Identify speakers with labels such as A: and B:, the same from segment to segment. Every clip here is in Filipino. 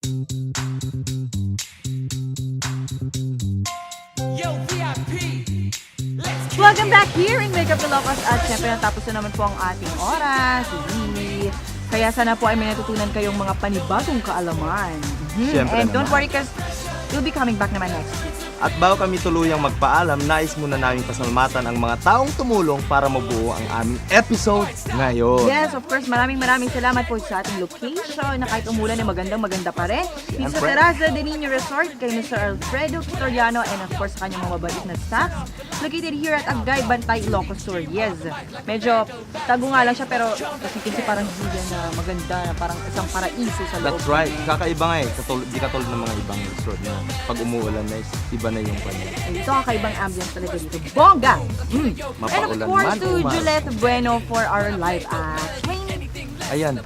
A: Welcome back here in Up Ilocos at syempre natapos na naman po ang ating oras. Kaya sana po ay may natutunan kayong mga panibagong kaalaman. And don't worry because we'll be coming back naman next week.
B: At bago kami tuluyang magpaalam, nais muna namin pasalamatan ang mga taong tumulong para mabuo ang aming episode ngayon.
A: Yes, of course, maraming salamat po sa ating location na kahit umulan ay maganda pa rin. Dito sa Terraza de Niño Resort kay Mr. Alfredo Toriano and of course sa kanyang mga mababait na staff located here at Agay, Bantay, Ilocos Sur. Yes, medyo tago nga lang siya pero kasi parang vegan na maganda na parang isang paraiso sa loob.
B: That's right, kakaiba nga eh, di katulad ng mga ibang resort na pag umuulan na iba na yung kanya.
A: Ito kakaibang ambience talaga dito. Bongga! And of course to Juliet Bueno for our live act.
B: Ayan,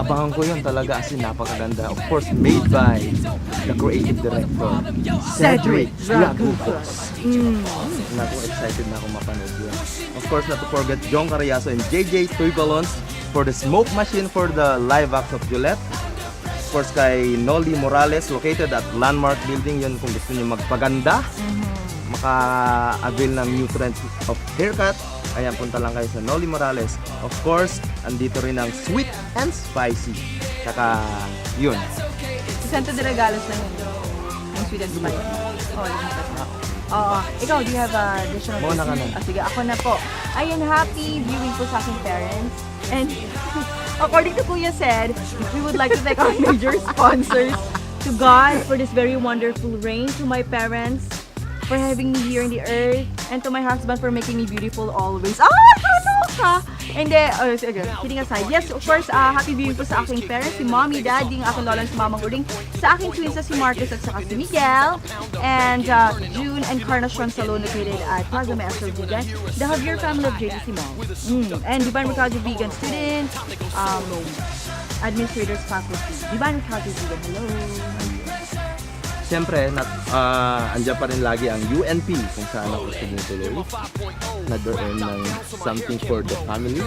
B: abangan ko yun talaga as in napakaganda. Of course, made by the creative director, Cedric Dragupos. Naku, excited na ako mapanood yun. Of course, not to forget John Cariaso and JJ Tuibalons for the smoke machine for the live act of Juliet. Of course, kay Noli Morales, located at Landmark Building. Yun kung gusto niyo magpaganda, maka-avail ng new trends of haircut. Ayan, punta lang kayo sa Noli Morales. Of course, andito rin ang Sweet and Spicy. Saka, yun.
A: Santo de Regalos na yun. Yung Sweet and Spicy. Ikaw, do you have additional
B: Muna ka na.
A: Sige, ako na po. Ayan, happy viewing po sa aking parents. And according to Kuya said, we would like to thank our major sponsors, to God for this very wonderful rain, to my parents for having me here in the earth, and to my husband for making me beautiful always. Kaloka! And then, sige, kidding aside, yes, of course, happy viewing po sa aking parents, si mommy, daddy, ang aking lola, si mamang uling, sa aking twins si Marcus at saka si Miguel, and June and Carnation Salon located at Plaza Maestro Vegan, the Javier family of JD Simon, and Divine Mercado Vegan students, administrators, faculty, Divine Mercado Vegan, hello!
B: Siyempre, andyan pa rin lagi ang UNP kung saan ako tumutuloy. Nag-earn ng something for the family.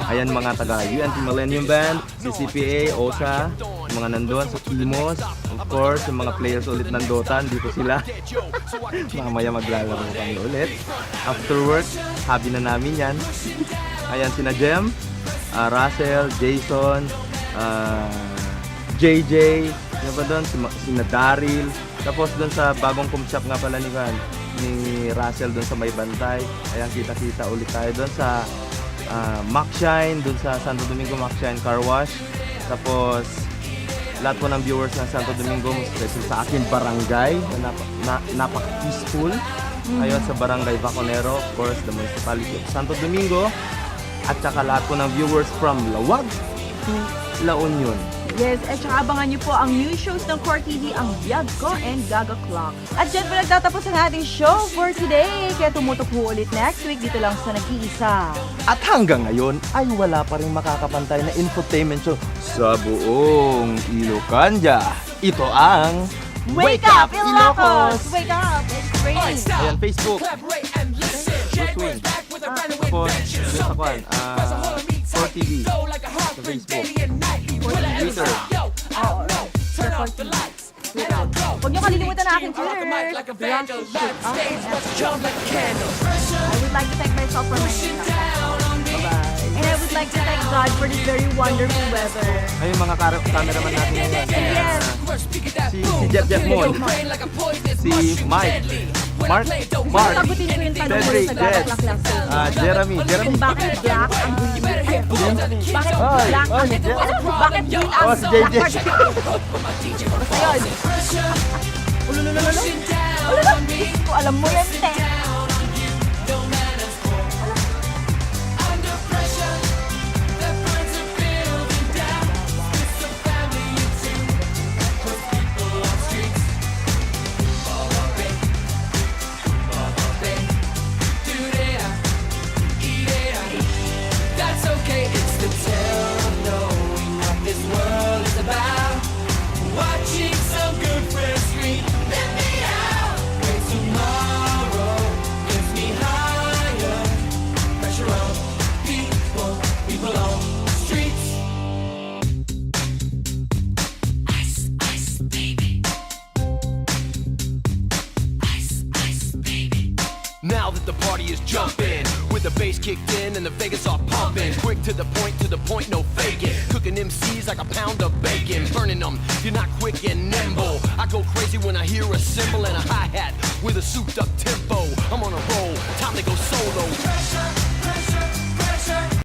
B: Ayan mga taga UNP Millennium Band, CCPA, OSA, mga nandun sa Kimos. Of course, yung mga players ulit ng Dota, dito sila. Mamaya maglalaro kami ulit. After work, hobby na namin yan. Ayan sina Jem, Russell, Jason, JJ, ano ba doon? Si Daryl. Tapos doon sa bagong com shop nga pala ni Russell doon sa May Bantay. Ayan, kita-kita ulit tayo doon sa Macshine, doon sa Santo Domingo Macshine Car Wash. Tapos lahat po ng viewers ng Santo Domingo, especially sa aking barangay na napaka-peaceful. Ayun sa barangay Baconero, of course, the municipality of Santo Domingo. At saka lahat po ng viewers from Lawag to La Union.
A: Yes, at saka abangan niyo po ang new shows ng Core TV, ang Biyag Ko and Gaga Clock. At dyan po nagtatapos ang ating show for today. Kaya tumutok po ulit next week dito lang sa Nag-iisa.
B: At hanggang ngayon ay wala pa rin makakapantay na infotainment show sa buong Ilocanja. Ito ang
A: Wake Up Ilocos! Wake up! It's raining!
B: Ayan, Facebook. Swing. Tapos, dun sa kwan, Core TV. Sa Facebook. Twitter.
A: Huwag niyo kalilimutan na aking Twitter. I would like to thank myself for my Bye-bye. And I would like to thank God for this very wonderful weather.
B: Ayun mga cameraman natin ngayon.
A: Yes.
B: Si Jeff Mon. Si Mike. Mark.
A: Sagutin ko yung tanong mo
B: Cedric,
A: sa Gaga
B: Jets.
A: Clock last week.
B: Jeremy.
A: Kung bakit black ang bakit black ang bakit green ang
B: Oh, si JJ.
A: Basta yun. Ulululululu. Ululululu. Alam mo yan, te.
C: now that the party is jumping. With the bass kicked in and the Vegas are pumping. Quick to the point, no faking. Cooking MCs like a pound of bacon. Burning them, you're not quick and nimble. I go crazy when I hear a cymbal and a hi-hat with a souped up tempo. I'm on a roll, time to go solo.